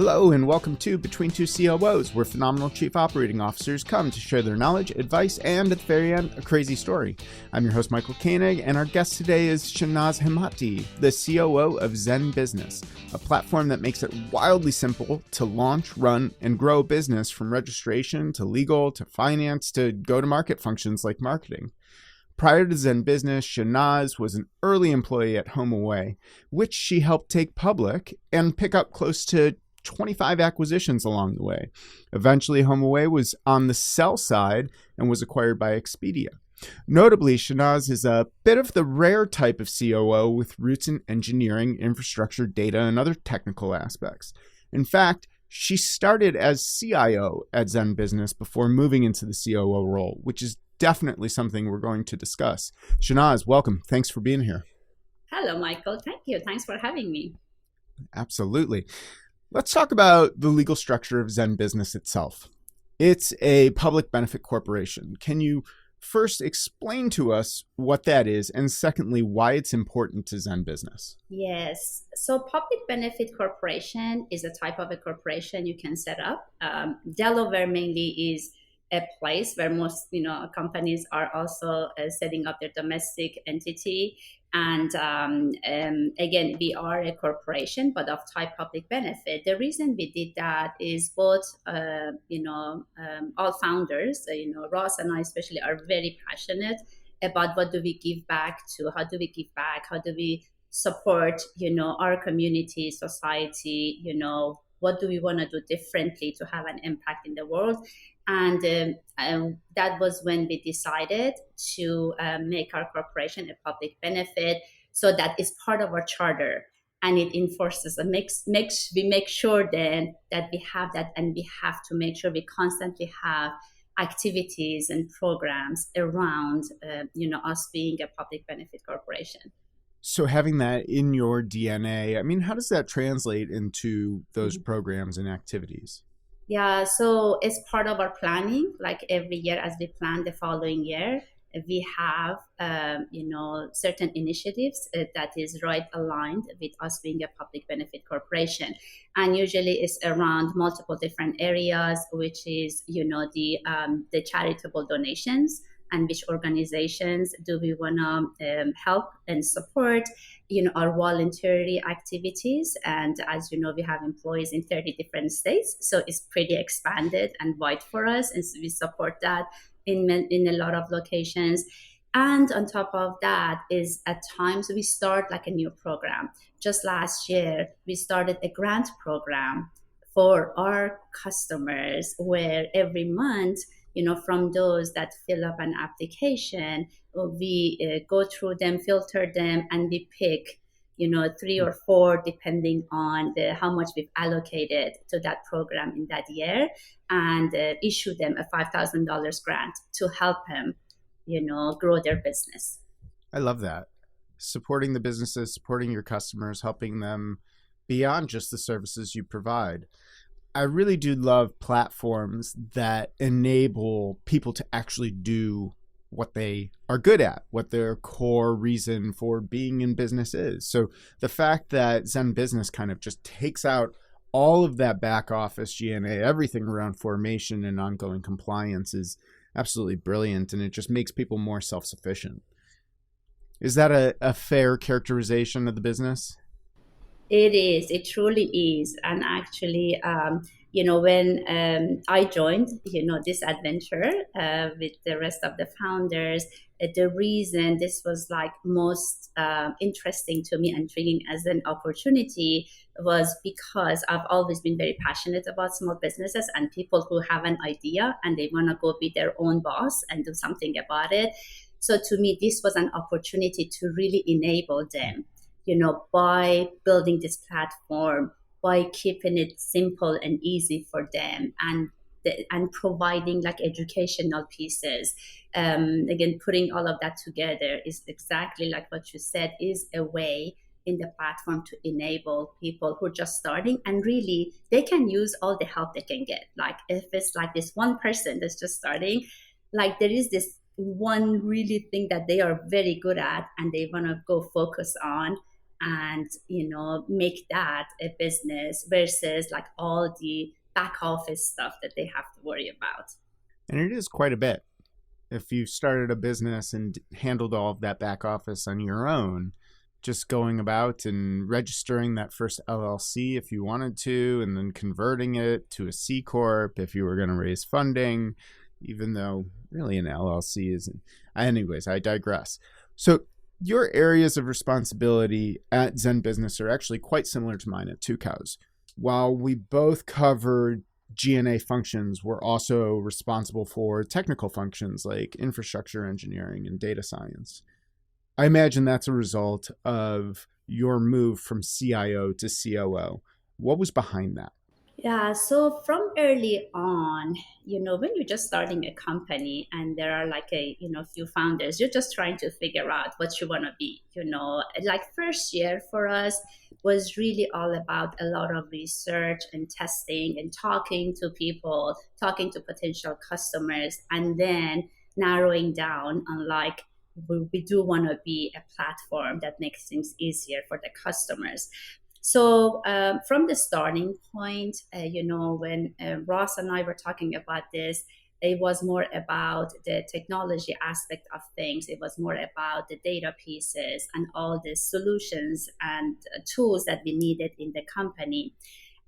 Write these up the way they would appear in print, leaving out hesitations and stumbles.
Hello and welcome to Between Two COOs, where phenomenal chief operating officers come to share their knowledge, advice, and at the very end, a crazy story. I'm your host, Michael Koenig, and our guest today is Shanaz Hemmati, the COO of ZenBusiness, a platform that makes it wildly simple to launch, run, and grow a business from registration to legal to finance to go-to-market functions like marketing. Prior to ZenBusiness, Shanaz was an early employee at HomeAway, which she helped take public and pick up close to 25 acquisitions along the way. Eventually, HomeAway was on the sell side and was acquired by Expedia. Notably, Shanaz is a bit of the rare type of COO with roots in engineering, infrastructure, data, and other technical aspects. In fact, she started as CIO at ZenBusiness before moving into the COO role, which is definitely something we're going to discuss. Shanaz, welcome. Thanks for being here. Hello, Michael. Thank you. Thanks for having me. Absolutely. Let's talk about the legal structure of ZenBusiness itself. It's a public benefit corporation. Can you first explain to us what that is, and secondly, why it's important to ZenBusiness? Yes. So public benefit corporation is a type of a corporation you can set up. Delaware mainly is a place where most companies are also setting up their domestic entity. And again, we are a corporation, but of type public benefit. The reason we did that is both, all founders, Ross and I especially, are very passionate about what do we give back to, how do we give back, how do we support, our community, society, what do we want to do differently to have an impact in the world. And that was when we decided to make our corporation a public benefit. So that is part of our charter, and it enforces and we make sure then that we have that, and we have to make sure we constantly have activities and programs around us being a public benefit corporation. So having that in your DNA, how does that translate into those programs and activities? Yeah, so it's part of our planning. Like every year, as we plan the following year, we have, certain initiatives that is right aligned with us being a public benefit corporation. And usually it's around multiple different areas, which is, the charitable donations, and which organizations do we want to help and support, our voluntary activities. And as you know, we have employees in 30 different states, so it's pretty expanded and wide for us, and so we support that in a lot of locations. And on top of that is at times we start like a new program. Just last year, we started a grant program for our customers, where every month, from those that fill up an application, we go through them, filter them, and we pick, 3 or 4, depending on how much we've allocated to that program in that year, and issue them a $5,000 grant to help them, grow their business. I love that. Supporting the businesses, supporting your customers, helping them beyond just the services you provide. I really do love platforms that enable people to actually do what they are good at, what their core reason for being in business is. So the fact that ZenBusiness kind of just takes out all of that back office G&A, everything around formation and ongoing compliance, is absolutely brilliant, and it just makes people more self-sufficient. Is that a fair characterization of the business? It is. It truly is. And actually, when I joined, this adventure with the rest of the founders, the reason this was like most interesting to me and intriguing as an opportunity was because I've always been very passionate about small businesses and people who have an idea and they want to go be their own boss and do something about it. So to me, this was an opportunity to really enable them, by building this platform, by keeping it simple and easy for them, and providing like educational pieces. Again, putting all of that together is exactly like what you said, is a way in the platform to enable people who are just starting, and really they can use all the help they can get. Like if it's like this one person that's just starting, like there is this one really thing that they are very good at and they want to go focus on, and make that a business versus like all the back office stuff that they have to worry about. And it is quite a bit. If you started a business and handled all of that back office on your own, just going about and registering that first LLC if you wanted to, and then converting it to a C Corp if you were going to raise funding, even though really an LLC isn't. Anyways, I digress. So your areas of responsibility at ZenBusiness are actually quite similar to mine at Two Cows. While we both covered G&A functions, we're also responsible for technical functions like infrastructure engineering and data science. I imagine that's a result of your move from CIO to COO. What was behind that? Yeah, so from early on, when you're just starting a company and there are like few founders, you're just trying to figure out what you want to be, like first year for us was really all about a lot of research and testing and talking to people, talking to potential customers, and then narrowing down on like, we do want to be a platform that makes things easier for the customers. So from the starting point, when Ross and I were talking about this, it was more about the technology aspect of things. It was more about the data pieces and all the solutions and tools that we needed in the company.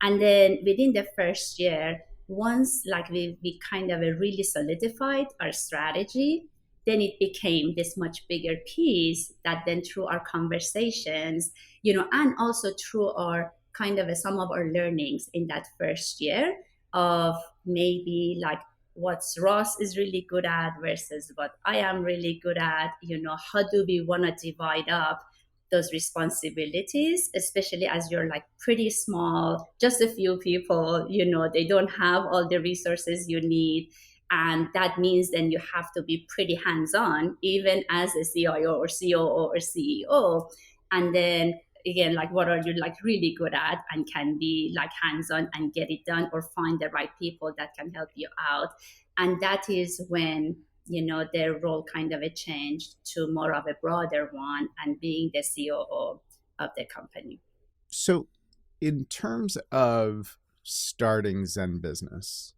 And then within the first year, once like we kind of really solidified our strategy, then it became this much bigger piece that then through our conversations, and also through our kind of some of our learnings in that first year of maybe like what Ross is really good at versus what I am really good at, how do we want to divide up those responsibilities, especially as you're like pretty small, just a few people, they don't have all the resources you need. And that means then you have to be pretty hands-on, even as a CIO or COO or CEO. And then again, like what are you like really good at and can be like hands-on and get it done, or find the right people that can help you out. And that is when, their role kind of changed to more of a broader one and being the COO of the company. So in terms of starting ZenBusiness,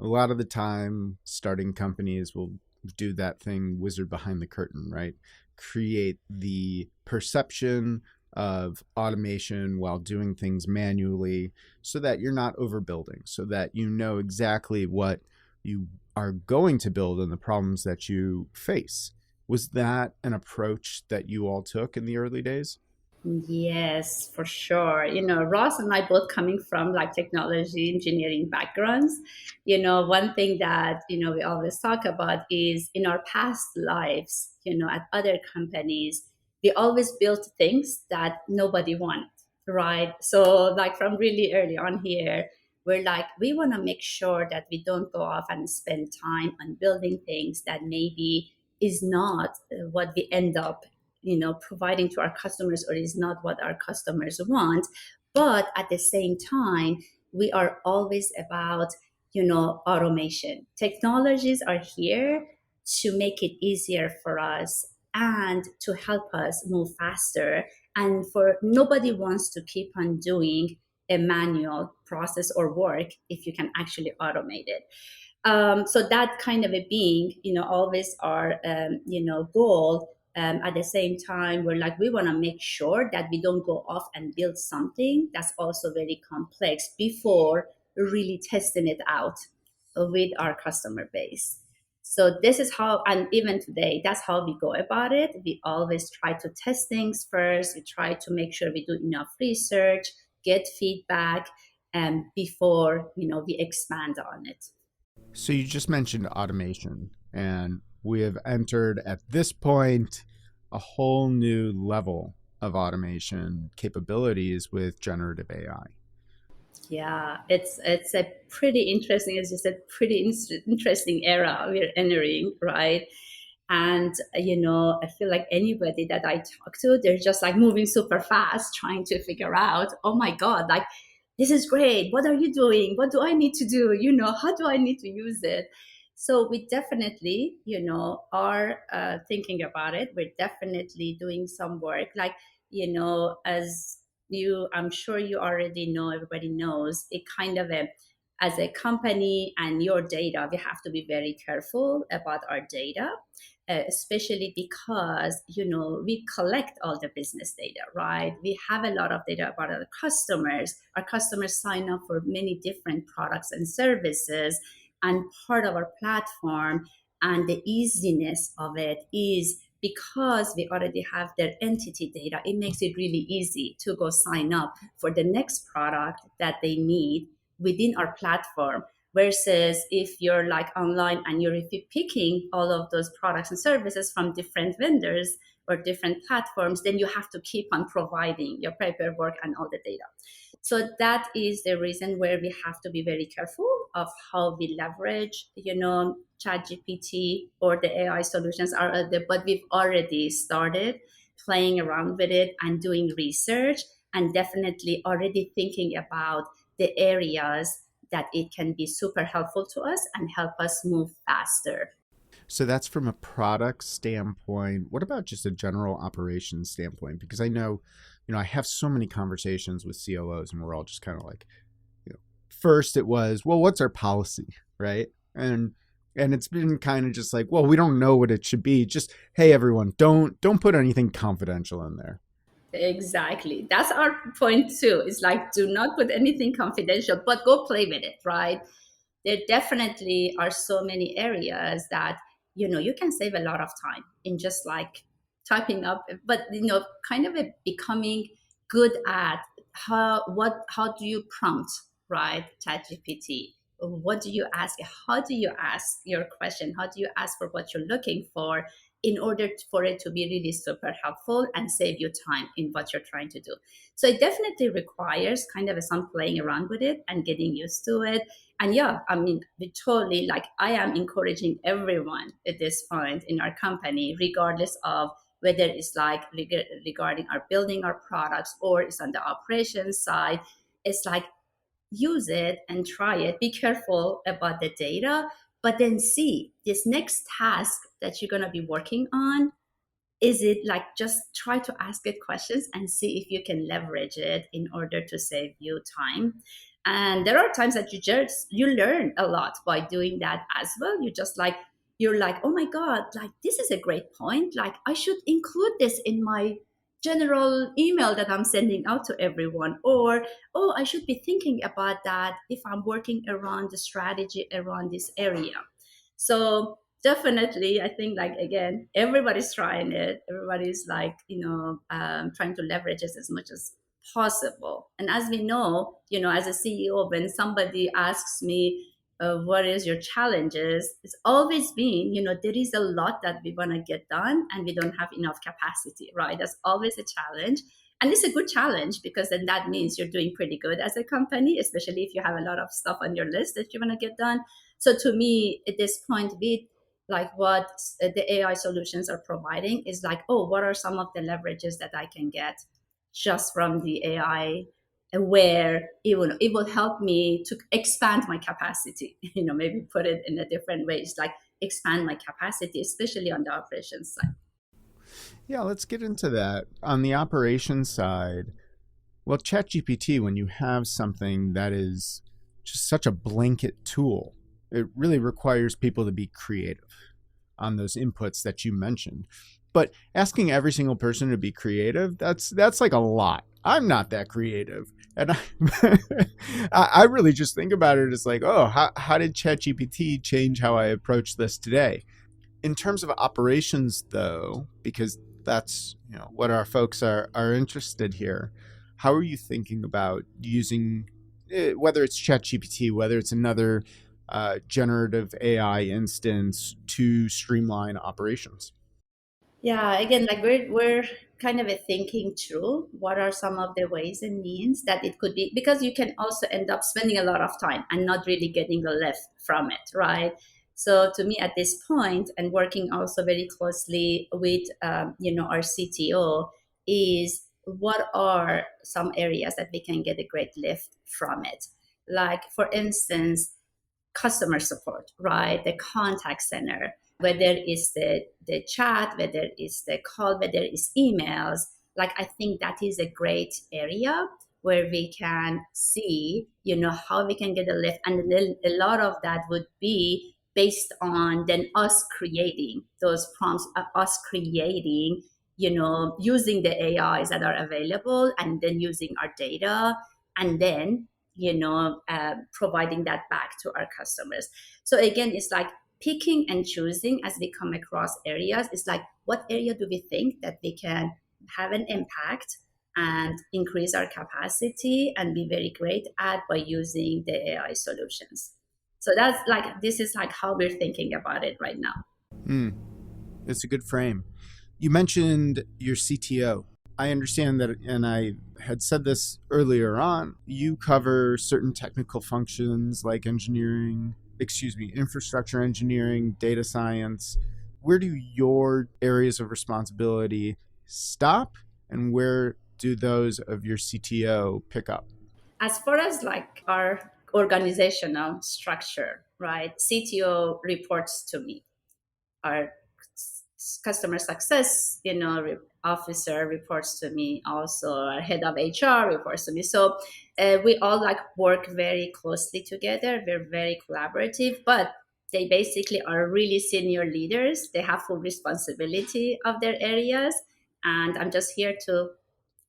a lot of the time starting companies will do that thing wizard behind the curtain, right? Create the perception of automation while doing things manually so that you're not overbuilding, so that you know exactly what you are going to build and the problems that you face. Was that an approach that you all took in the early days? Yes, for sure. Ross and I both coming from like technology engineering backgrounds. One thing that, we always talk about is in our past lives, at other companies, we always built things that nobody wanted, right? So like from really early on here, we're like, we want to make sure that we don't go off and spend time on building things that maybe is not what we end up providing to our customers, or is not what our customers want. But at the same time, we are always about automation. Technologies are here to make it easier for us and to help us move faster, and for nobody wants to keep on doing a manual process or work if you can actually automate it. So that kind of a being, always our, goal. At the same time, we're like, we want to make sure that we don't go off and build something that's also very complex before really testing it out with our customer base. So this is how, and even today, that's how we go about it. We always try to test things first. We try to make sure we do enough research, get feedback, before, we expand on it. So you just mentioned automation, and we have entered at this point a whole new level of automation capabilities with generative AI. Yeah, it's a pretty interesting, as you said, pretty interesting era we're entering, right? And I feel like anybody that I talk to, they're just like moving super fast, trying to figure out, oh my God, like this is great. What are you doing? What do I need to do? How do I need to use it? So we definitely, are thinking about it. We're definitely doing some work. Like as I'm sure you already know, everybody knows, it kind of as a company and your data, we have to be very careful about our data, especially because, we collect all the business data, right? We have a lot of data about our customers. Our customers sign up for many different products and services, and part of our platform and the easiness of it is because we already have their entity data, it makes it really easy to go sign up for the next product that they need within our platform. Versus if you're like online and you're picking all of those products and services from different vendors or different platforms, then you have to keep on providing your paperwork and all the data. So that is the reason where we have to be very careful of how we leverage, ChatGPT or the AI solutions are there, but we've already started playing around with it and doing research and definitely already thinking about the areas that it can be super helpful to us and help us move faster. So that's from a product standpoint. What about just a general operations standpoint? Because I know, I have so many conversations with COOs and we're all just kind of like, first it was, well, what's our policy, right? And it's been kind of just like, well, we don't know what it should be. Just, hey, everyone, don't put anything confidential in there. Exactly. That's our point too. It's like, do not put anything confidential, but go play with it, right? There definitely are so many areas that, you can save a lot of time in just like typing up, but, kind of becoming good at how do you prompt, right? ChatGPT. What do you ask? How do you ask your question? How do you ask for what you're looking for in order for it to be really super helpful and save you time in what you're trying to do? So it definitely requires kind of some playing around with it and getting used to it. And yeah, I mean, we totally, like, I am encouraging everyone at this point in our company, regardless of whether it's like regarding our building our products or it's on the operations side. It's like, use it and try it. Be careful about the data, but then see this next task that you're going to be working on. Is it like, just try to ask it questions and see if you can leverage it in order to save you time. And there are times that you learn a lot by doing that as well. You're like, oh my God, like this is a great point. Like I should include this in my general email that I'm sending out to everyone. Or, oh, I should be thinking about that if I'm working around the strategy around this area. So definitely, I think, like, again, everybody's trying it. Everybody's like, trying to leverage it as much as possible. And as we know, as a CEO, when somebody asks me, what is your challenges, it's always been, there is a lot that we want to get done and we don't have enough capacity, right? That's always a challenge. And it's a good challenge because then that means you're doing pretty good as a company, especially if you have a lot of stuff on your list that you want to get done. So to me, at this point, with like what the AI solutions are providing is like, oh, what are some of the leverages that I can get just from the AI, where it will help me to expand my capacity, maybe put it in a different way. It's like expand my capacity, especially on the operations side. Yeah, let's get into that. On the operations side, well, ChatGPT, when you have something that is just such a blanket tool, it really requires people to be creative on those inputs that you mentioned. But asking every single person to be creative, that's like a lot. I'm not that creative. And I really just think about it as like, oh, how did ChatGPT change how I approach this today? In terms of operations, though, because that's what our folks are interested here, how are you thinking about using, whether it's ChatGPT, whether it's another generative AI instance, to streamline operations? Yeah, again, like we're kind of thinking through what are some of the ways and means that it could be, because you can also end up spending a lot of time and not really getting a lift from it, right? So to me, at this point, and working also very closely with our CTO, is what are some areas that we can get a great lift from it. Like, for instance, customer support, right? The contact center, whether it's the chat, whether it's the call, whether it's emails, like I think that is a great area where we can see, how we can get a lift. And then a lot of that would be based on then us creating those prompts, us creating, using the AIs that are available, and then using our data, and then, providing that back to our customers. So again, it's like picking and choosing as we come across areas. It's like, what area do we think that we can have an impact and increase our capacity and be very great at by using the AI solutions. So that's like, this is like how we're thinking about it right now. It's a good frame. You mentioned your CTO. I understand that, and I had said this earlier on, you cover certain technical functions like infrastructure engineering, data science. Where do your areas of responsibility stop, and where do those of your CTO pick up? As far as like our organizational structure, right? CTO reports to me. Our customer success, officer reports to me. Also, our head of HR reports to me. So we all like work very closely together. We're very collaborative, but they basically are really senior leaders. They have full responsibility of their areas, and I'm just here to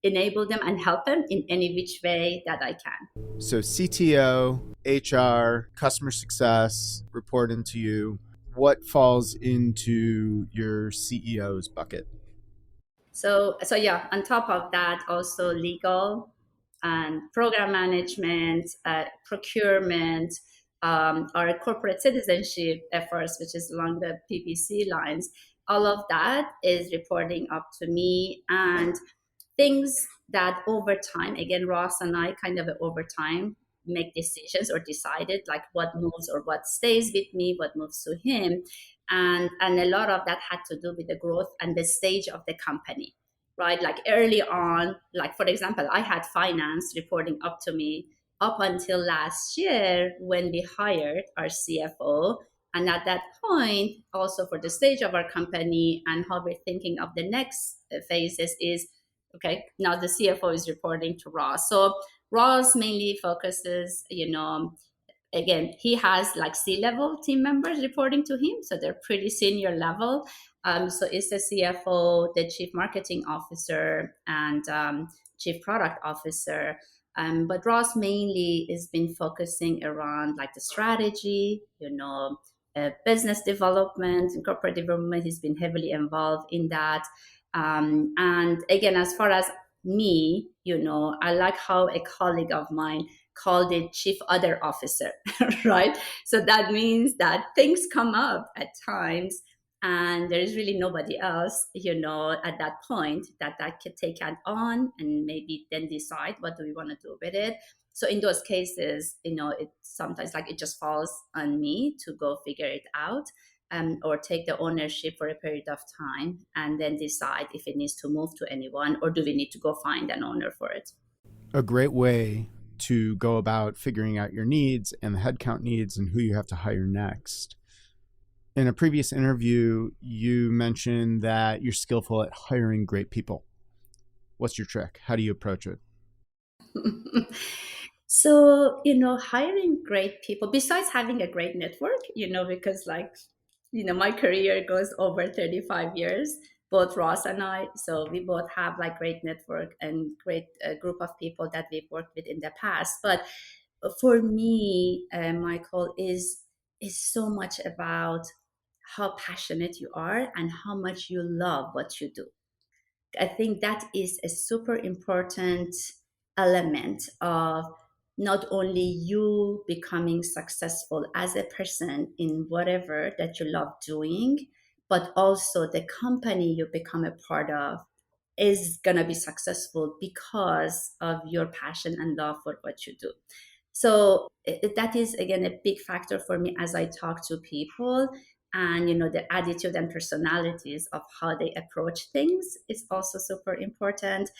enable them and help them in any which way that I can. So CTO, HR, customer success report into you. What falls into your CEO's bucket? So yeah, on top of that, also legal and program management, procurement, our corporate citizenship efforts, which is along the PPC lines. All of that is reporting up to me, and things that over time, again, Ross and I kind of over time make decisions or decided like what moves or what stays with me, what moves to him. And a lot of that had to do with the growth and the stage of the company, right? Like early on, like for example, I had finance reporting up to me up until last year when we hired our CFO. And at that point, also for the stage of our company and how we're thinking of the next phases is, okay, now the CFO is reporting to Ross. So Ross mainly focuses, again, he has like C-level team members reporting to him. So they're pretty senior level. So it's the CFO, the chief marketing officer, and chief product officer. But Ross mainly has been focusing around like the strategy, business development and corporate development. He's been heavily involved in that. And again, as far as me, I like how a colleague of mine called it chief other officer, right? So that means that things come up at times and there is really nobody else, at that point that could take it on and maybe then decide what do we want to do with it. So in those cases, it sometimes like it just falls on me to go figure it out. Or take the ownership for a period of time and then decide if it needs to move to anyone or do we need to go find an owner for it. A great way to go about figuring out your needs and the headcount needs and who you have to hire next. In a previous interview, you mentioned that you're skillful at hiring great people. What's your trick? How do you approach it? So, hiring great people, besides having a great network, because like, my career goes over 35 years, both Ross and I. So we both have like great network and great group of people that we've worked with in the past. But for me, Michael, is so much about how passionate you are and how much you love what you do. I think that is a super important element of not only you becoming successful as a person in whatever that you love doing, but also the company you become a part of is going to be successful because of your passion and love for what you do. So that is, again, a big factor for me as I talk to people. And the attitude and personalities of how they approach things is also super important.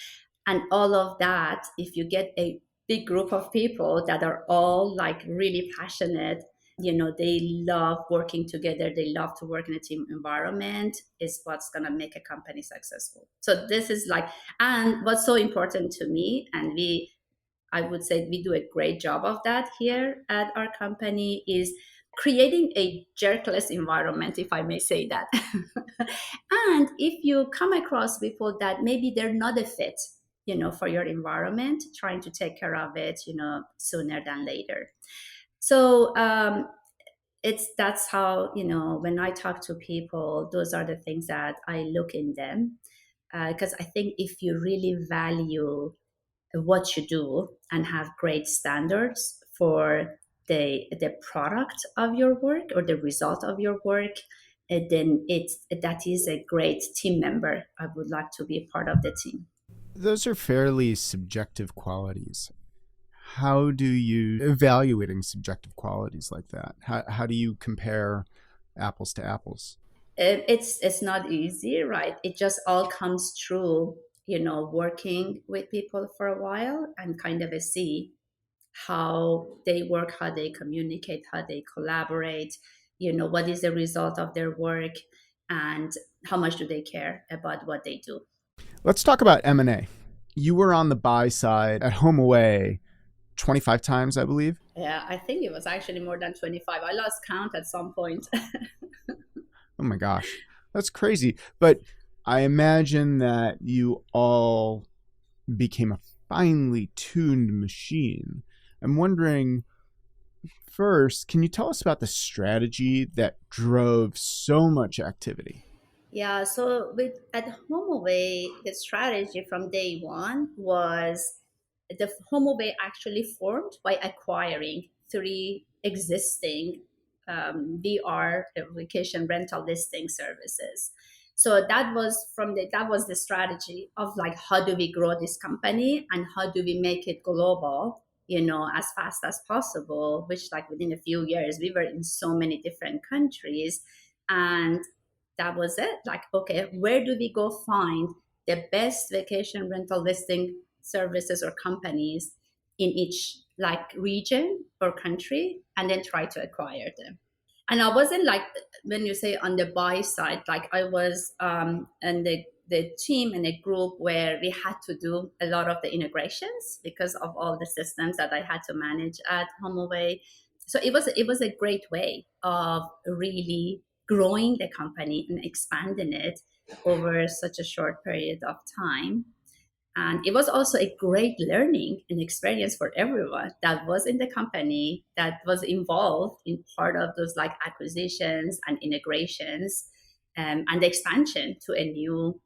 And all of that, if you get a big group of people that are all like really passionate they love working together. They love to work in a team environment is what's going to make a company successful. So this is like, and what's so important to me, and I would say we do a great job of that here at our company, is creating a jerkless environment, if I may say that. And if you come across people that maybe they're not a fit, for your environment, trying to take care of it, sooner than later. So that's how, when I talk to people, those are the things that I look in them. Because I think if you really value what you do and have great standards for the product of your work or the result of your work, then that is a great team member. I would like to be a part of the team. Those are fairly subjective qualities. How do you evaluating subjective qualities like that? How do you compare apples to apples? It's not easy, right? It just all comes through, working with people for a while and kind of see how they work, how they communicate, how they collaborate, what is the result of their work, and how much do they care about what they do. Let's talk about M&A. You were on the buy side at HomeAway 25 times, I believe. Yeah, I think it was actually more than 25. I lost count at some point. Oh my gosh, that's crazy. But I imagine that you all became a finely tuned machine. I'm wondering, first, can you tell us about the strategy that drove so much activity? Yeah, so at HomeAway, the strategy from day one was the HomeAway actually formed by acquiring three existing VR vacation rental listing services. So that was the strategy of like, how do we grow this company and how do we make it global, as fast as possible, which like within a few years we were in so many different countries. And that was it. Like, okay, where do we go find the best vacation rental listing services or companies in each like region or country, and then try to acquire them. And I wasn't like, when you say on the buy side, like I was in the team and a group where we had to do a lot of the integrations because of all the systems that I had to manage at HomeAway. So it was a great way of really growing the company and expanding it over such a short period of time. And it was also a great learning and experience for everyone that was in the company, that was involved in part of those like acquisitions and integrations, and the expansion to a new,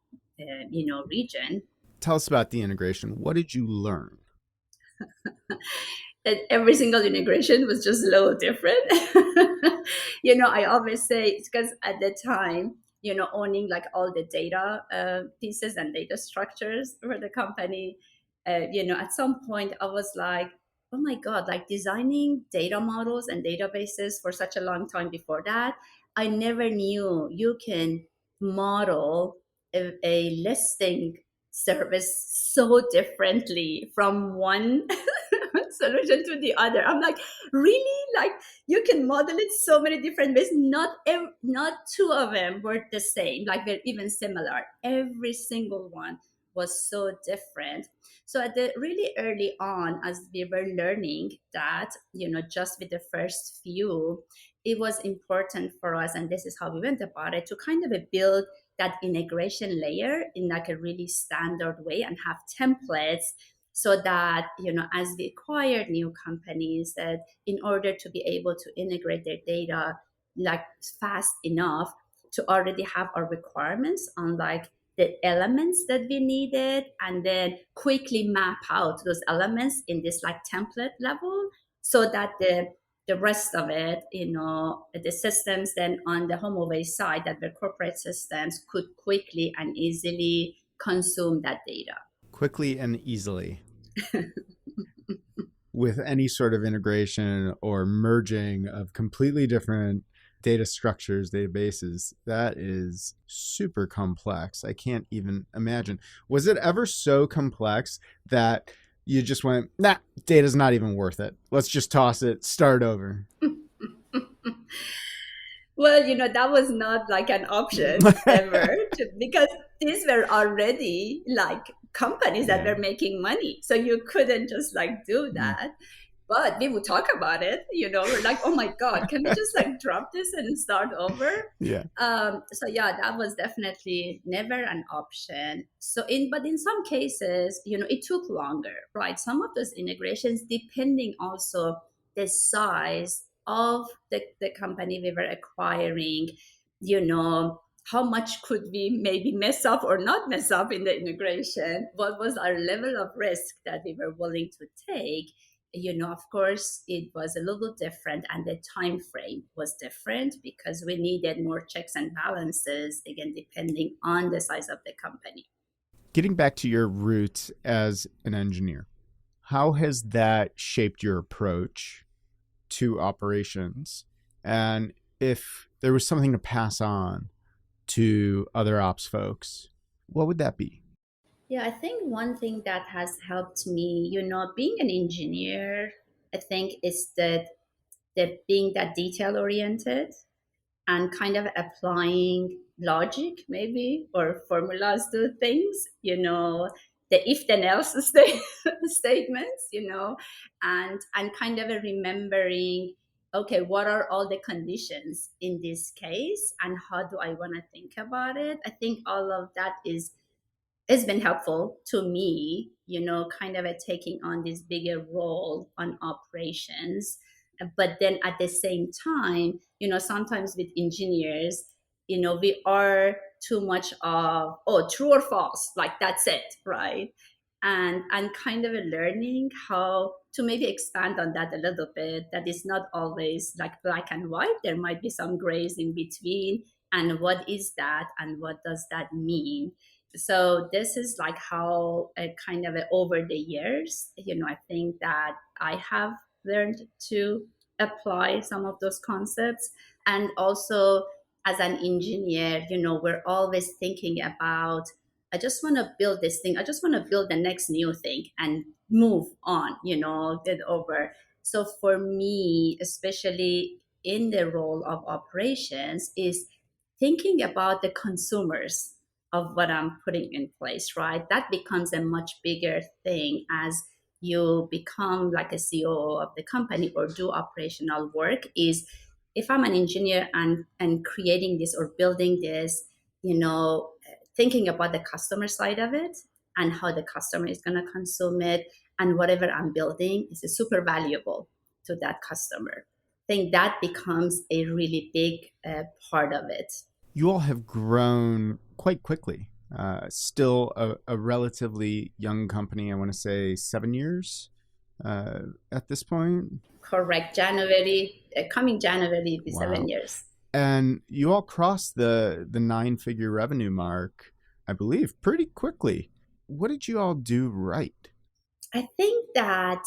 region. Tell us about the integration. What did you learn? That every single integration was just a little different. I always say it's because at the time, owning like all the data pieces and data structures for the company, at some point I was like, oh my God, like designing data models and databases for such a long time before that, I never knew you can model a listing service so differently from one solution to the other. I'm like, really? Like you can model it so many different ways. Not two of them were the same. Like they're even similar. Every single one was so different. So at the really early on, as we were learning that, just with the first few, it was important for us, and this is how we went about it, to kind of build that integration layer in like a really standard way and have templates, so that as we acquired new companies, that in order to be able to integrate their data like fast enough to already have our requirements on like the elements that we needed, and then quickly map out those elements in this like template level, so that the rest of it, the systems then on the HomeAway side, that the corporate systems could quickly and easily consume that data. Quickly and easily. With any sort of integration or merging of completely different data structures, databases, that is super complex. I can't even imagine. Was it ever so complex that you just went, nah, data's not even worth it. Let's just toss it, start over? Well, that was not like an option ever because these were already like companies that Yeah. were making money. So you couldn't just like do Mm. that. But we would talk about it, we're like, oh my God, can we just like drop this and start over? Yeah. So yeah, that was definitely never an option. But in some cases, it took longer, right? Some of those integrations, depending also the size of the company we were acquiring, how much could we maybe mess up or not mess up in the integration? What was our level of risk that we were willing to take? Of course it was a little different, and the time frame was different because we needed more checks and balances, again depending on the size of the company. Getting back to your roots as an engineer, how has that shaped your approach to operations? And if there was something to pass on to other ops folks, what would that be? Yeah, I think one thing that has helped me, being an engineer, I think is that being that detail oriented and kind of applying logic maybe or formulas to things, the if then else statements, and kind of remembering, okay, what are all the conditions in this case and how do I want to think about it? I think all of that is it's been helpful to me, kind of taking on this bigger role on operations. But then at the same time, sometimes with engineers, we are too much of, oh, true or false, like that's it, right? And kind of learning how to maybe expand on that a little bit. That is not always like black and white. There might be some grays in between. And what is that? And what does that mean? So this is like how kind of over the years, I think that I have learned to apply some of those concepts. And also as an engineer, we're always thinking about, I just want to build this thing, I just want to build the next new thing and move on, get over. So for me, especially in the role of operations, is thinking about the consumers of what I'm putting in place, right? That becomes a much bigger thing as you become like a COO of the company or do operational work. Is if I'm an engineer and creating this or building this, thinking about the customer side of it and how the customer is going to consume it, and whatever I'm building is super valuable to that customer. I think that becomes a really big part of it. You all have grown quite quickly. Still a relatively young company. I want to say 7 years at this point. Correct. January, coming January, will be Wow. 7 years. And you all crossed the 9-figure revenue mark, I believe, pretty quickly. What did you all do right? I think that,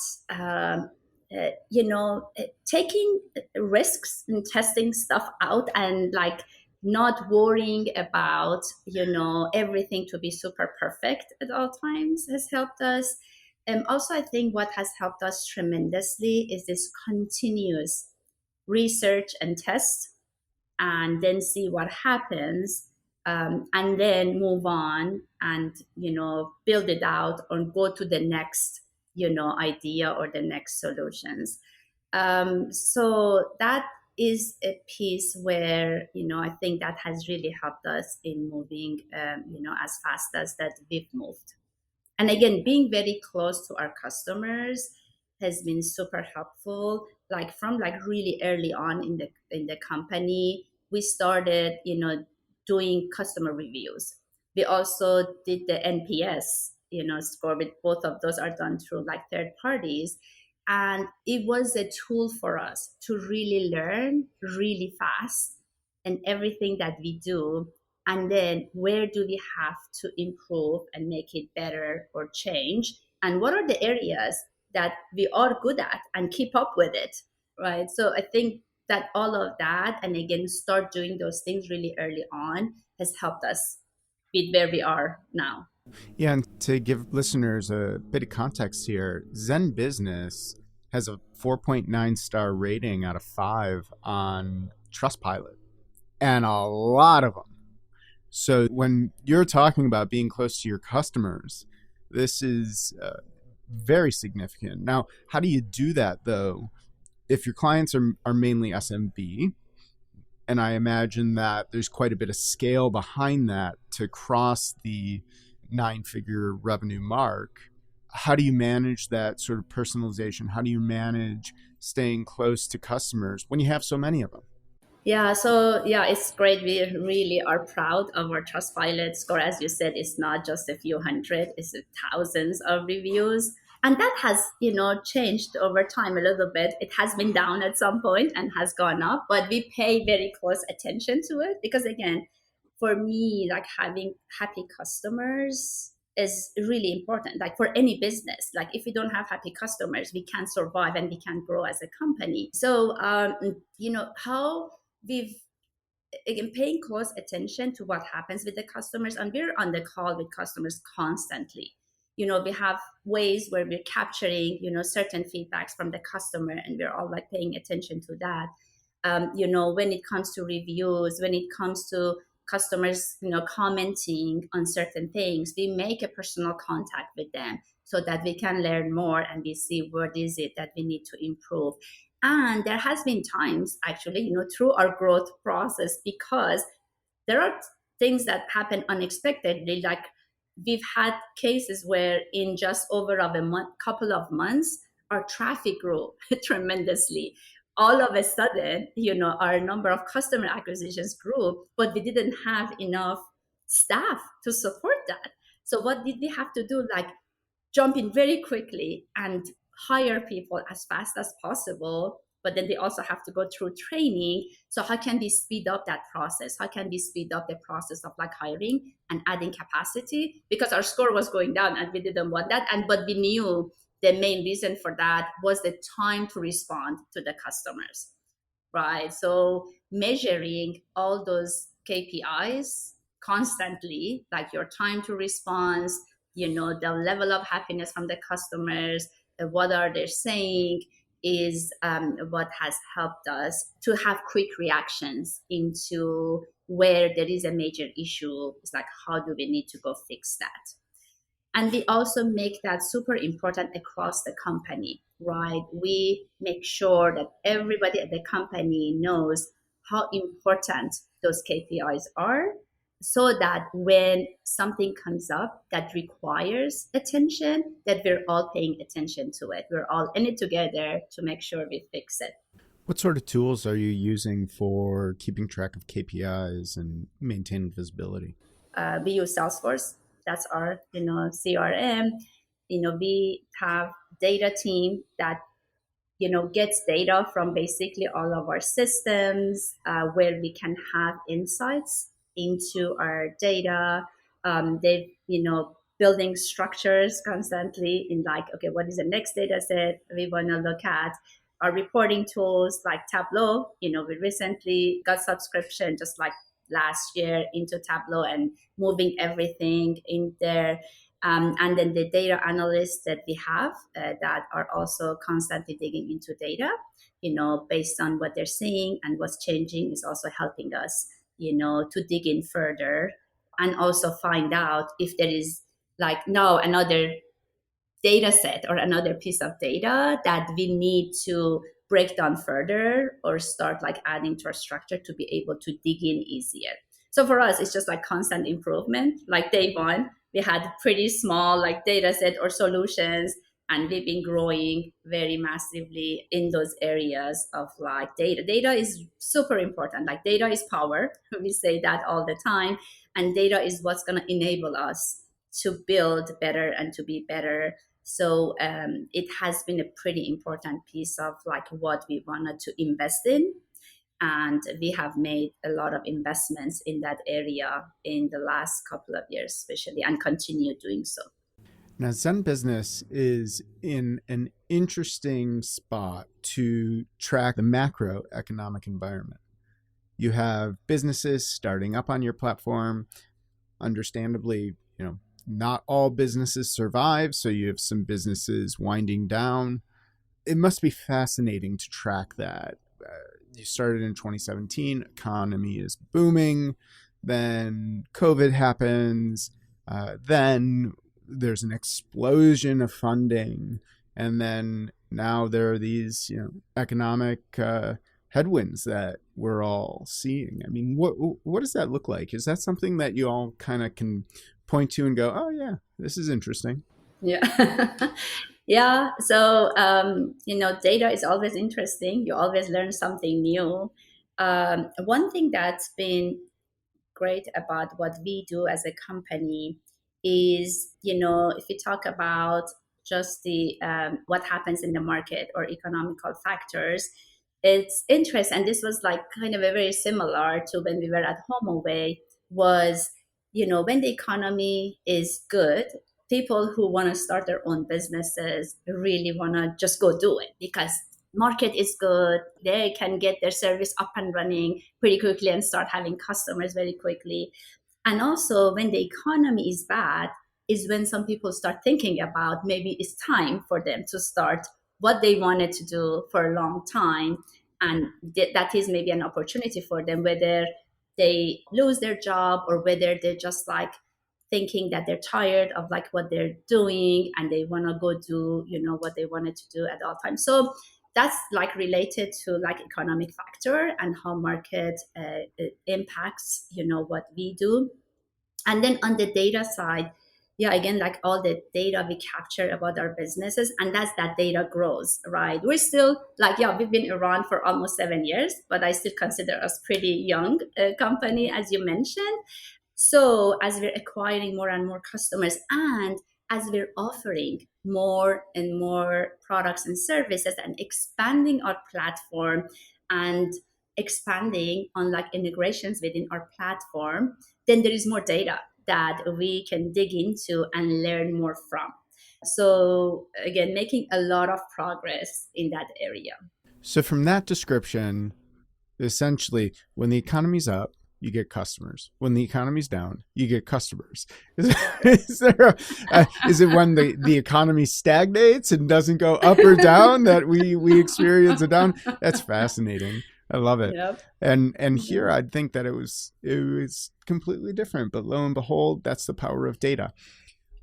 taking risks and testing stuff out and like not worrying about, everything to be super perfect at all times has helped us. And also, I think what has helped us tremendously is this continuous research and test and then see what happens, and then move on and build it out or go to the next idea or the next solutions. So that is a piece where I think that has really helped us in moving as fast as that we've moved. And again, being very close to our customers has been super helpful. Like from like really early on in the company, we started doing customer reviews. We also did the NPS score. With both of those are done through like third parties, and it was a tool for us to really learn really fast and everything that we do, and then where do we have to improve and make it better or change, and what are the areas that we are good at and keep up with it, right? So I think that all of that, and again start doing those things really early on, has helped us with where we are now. Yeah, and to give listeners a bit of context here, Zen Business has a 4.9 star rating out of 5 on Trustpilot. and a lot of them. So when you're talking about being close to your customers, this is very significant. Now, how do you do that, though, if your clients are mainly SMB? And I imagine that there's quite a bit of scale behind that to cross the 9-figure revenue mark. How do you manage that sort of personalization? How do you manage staying close to customers when you have so many of them? Yeah, so yeah, it's great. We really are proud of our Trustpilot score. As you said, it's not just a few hundred, it's thousands of reviews. And that has, changed over time a little bit. It has been down at some point and has gone up, but we pay very close attention to it because, again, for me, like having happy customers is really important. Like for any business, like if we don't have happy customers, we can't survive and we can't grow as a company. So, how we've again paying close attention to what happens with the customers, and we're on the call with customers constantly. We have ways where we're capturing certain feedbacks from the customer, and we're all like paying attention to that. When it comes to reviews, when it comes to customers commenting on certain things, we make a personal contact with them so that we can learn more and we see what is it that we need to improve. And there has been times actually, through our growth process, because there are things that happen unexpectedly. Like we've had cases where in just over of a couple of months, our traffic grew tremendously. All of a sudden, our number of customer acquisitions grew, but we didn't have enough staff to support that. So what did we have to do? Like jump in very quickly and hire people as fast as possible, but then they also have to go through training. So how can we speed up that process? How can we speed up the process of like hiring and adding capacity? Because our score was going down and we didn't want that. But we knew the main reason for that was the time to respond to the customers, right? So measuring all those KPIs constantly, like your time to response, the level of happiness from the customers, what are they saying, is what has helped us to have quick reactions into where there is a major issue. It's like, how do we need to go fix that? And we also make that super important across the company, right? We make sure that everybody at the company knows how important those KPIs are, so that when something comes up that requires attention, that we're all paying attention to it. We're all in it together to make sure we fix it. What sort of tools are you using for keeping track of KPIs and maintaining visibility? We use Salesforce. That's our, CRM. We have data team that gets data from basically all of our systems, where we can have insights into our data. They've, building structures constantly in like, okay, what is the next data set we want to look at? Our reporting tools like Tableau, we recently got subscription just like last year into Tableau and moving everything in there. And then the data analysts that we have that are also constantly digging into data, based on what they're seeing and what's changing, is also helping us, to dig in further and also find out if there is like now another data set or another piece of data that we need to break down further or start like adding to our structure to be able to dig in easier. So for us, it's just like constant improvement. Like day one, we had pretty small like data set or solutions, and we've been growing very massively in those areas of like data. Data is super important. Like data is power. We say that all the time. And data is what's going to enable us to build better and to be better. So it has been a pretty important piece of like what we wanted to invest in. And we have made a lot of investments in that area in the last couple of years, especially, and continue doing so. Now, ZenBusiness is in an interesting spot to track the macroeconomic environment. You have businesses starting up on your platform. Understandably, not all businesses survive, so you have some businesses winding down. It must be fascinating to track that. you started in 2017, economy is booming, then COVID happens, then there's an explosion of funding, and then now there are these, economic headwinds that we're all seeing. I mean, what does that look like? Is that something that you all kind of can point to and go, oh yeah, this is interesting? Yeah. Yeah. So, data is always interesting. You always learn something new. One thing that's been great about what we do as a company is, if you talk about just the what happens in the market or economical factors, it's interesting. And this was like kind of a very similar to when we were at HomeAway was, when the economy is good, people who want to start their own businesses really want to just go do it because market is good. They can get their service up and running pretty quickly and start having customers very quickly. And also when the economy is bad is when some people start thinking about maybe it's time for them to start what they wanted to do for a long time. And that is maybe an opportunity for them, whether they lose their job or whether they're just like thinking that they're tired of like what they're doing and they want to go do, what they wanted to do at all times. So that's like related to like economic factor and how market impacts, what we do. And then on the data side, yeah, again, like all the data we capture about our businesses, and as that data grows, right? We're still like, yeah, we've been around for almost 7 years, but I still consider us pretty young company, as you mentioned. So as we're acquiring more and more customers and as we're offering more and more products and services and expanding our platform and expanding on like integrations within our platform, then there is more data that we can dig into and learn more from. So again, making a lot of progress in that area. So from that description, essentially, when the economy's up, you get customers. When the economy's down, you get customers. Is it when the economy stagnates and doesn't go up or down that we experience a down? That's fascinating. I love it. Yep. And here I'd think that it was completely different, but lo and behold, that's the power of data.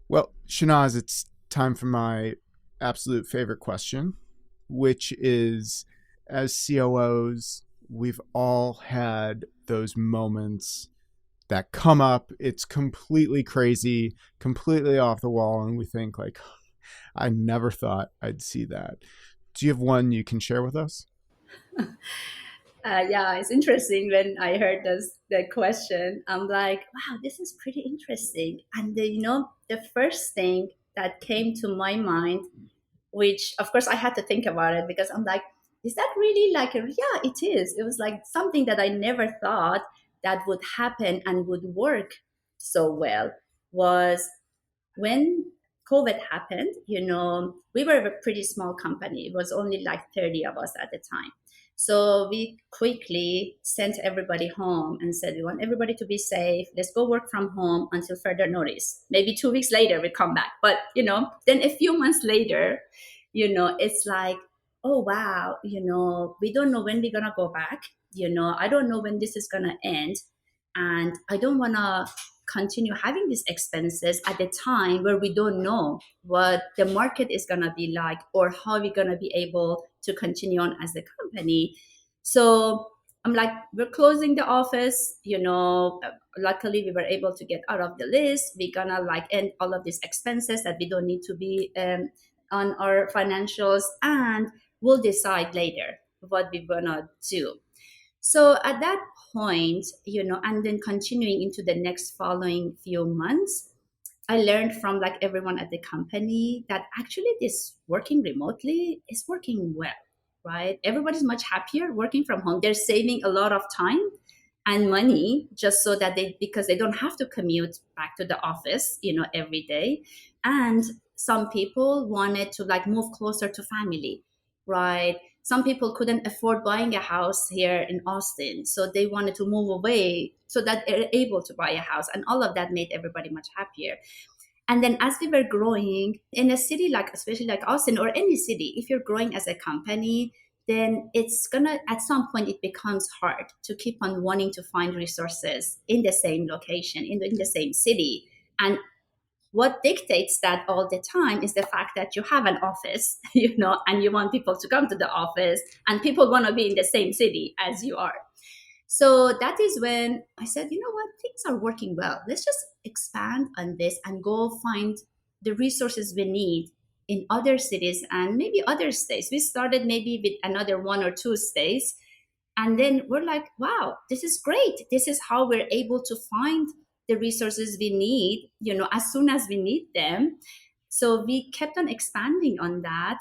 Well, Shanaz, it's time for my absolute favorite question, which is, as COOs, we've all had those moments that come up. It's completely crazy, completely off the wall, and we think like, I never thought I'd see that. Do you have one you can share with us? Yeah, it's interesting when I heard the question. I'm like, wow, this is pretty interesting. And the first thing that came to my mind, which of course I had to think about it because I'm like, is that really like yeah, it is. It was like something that I never thought that would happen and would work so well was when COVID happened, we were a pretty small company. It was only like 30 of us at the time. So we quickly sent everybody home and said, we want everybody to be safe. Let's go work from home until further notice. Maybe 2 weeks later, we come back. But, then a few months later, it's like, oh, wow, we don't know when we're going to go back. I don't know when this is going to end. And I don't want to continue having these expenses at a time where we don't know what the market is going to be like or how we're going to be able to continue on as a company. So I'm like, we're closing the office, luckily we were able to get out of the list. We're going to like end all of these expenses that we don't need to be on our financials, and we'll decide later what we're going to do. So at that point, and then continuing into the next following few months, I learned from like everyone at the company that actually this working remotely is working well, right? Everybody's much happier working from home. They're saving a lot of time and money just so that because they don't have to commute back to the office, every day. And some people wanted to like move closer to family, right? Some people couldn't afford buying a house here in Austin, so they wanted to move away so that they're able to buy a house. And all of that made everybody much happier. And then as we were growing in a city like, especially like Austin or any city, if you're growing as a company, then it's gonna, at some point, it becomes hard to keep on wanting to find resources in the same location, in the same city. And what dictates that all the time is the fact that you have an office, and you want people to come to the office, and people want to be in the same city as you are. So that is when I said, you know what, things are working well. Let's just expand on this and go find the resources we need in other cities and maybe other states. We started maybe with another 1 or 2 states. And then we're like, wow, this is great. This is how we're able to find the resources we need, as soon as we need them. So we kept on expanding on that.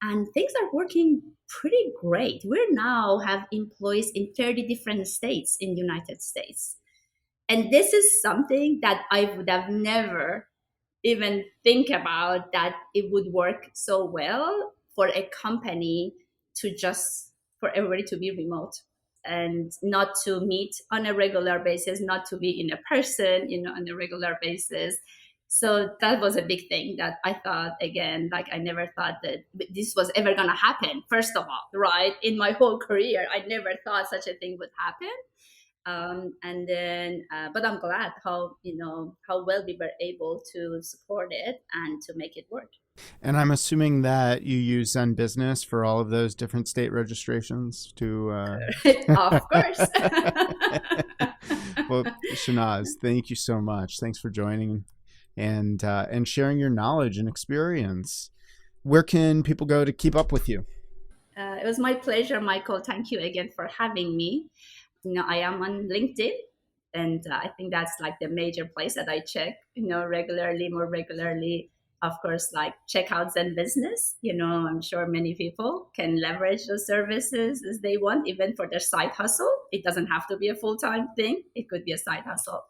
And things are working pretty great. We now have employees in 30 different states in the United States. And this is something that I would have never even think about, that it would work so well for a company for everybody to be remote and not to meet on a regular basis, not to be in a person, on a regular basis. So that was a big thing that I thought, again, like I never thought that this was ever going to happen, first of all, right? In my whole career, I never thought such a thing would happen. But I'm glad how well we were able to support it and to make it work. And I'm assuming that you use ZenBusiness for all of those different state registrations to... Of course. Well, Shanaz, thank you so much. Thanks for joining and sharing your knowledge and experience. Where can people go to keep up with you? It was my pleasure, Michael. Thank you again for having me. I am on LinkedIn, and I think that's like the major place that I check, more regularly. Of course, like check out ZenBusiness. I'm sure many people can leverage those services as they want, even for their side hustle. It doesn't have to be a full-time thing. It could be a side hustle.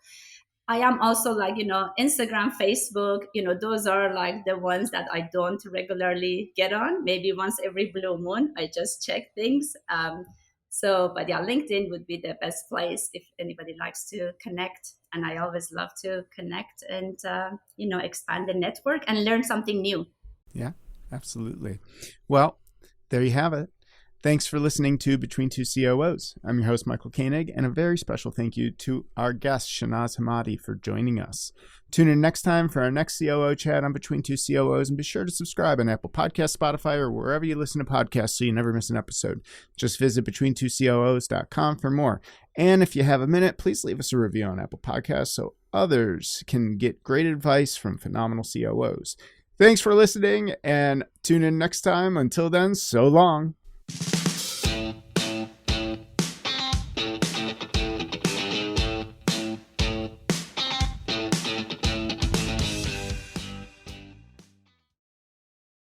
I am also like, Instagram, Facebook, those are like the ones that I don't regularly get on. Maybe once every blue moon, I just check things. But yeah, LinkedIn would be the best place if anybody likes to connect. And I always love to connect and, expand the network and learn something new. Yeah, absolutely. Well, there you have it. Thanks for listening to Between Two COOs. I'm your host, Michael Koenig, and a very special thank you to our guest, Shanaz Hemmati, for joining us. Tune in next time for our next COO chat on Between Two COOs, and be sure to subscribe on Apple Podcasts, Spotify, or wherever you listen to podcasts so you never miss an episode. Just visit betweentwocoos.com for more. And if you have a minute, please leave us a review on Apple Podcasts so others can get great advice from phenomenal COOs. Thanks for listening, and tune in next time. Until then, so long.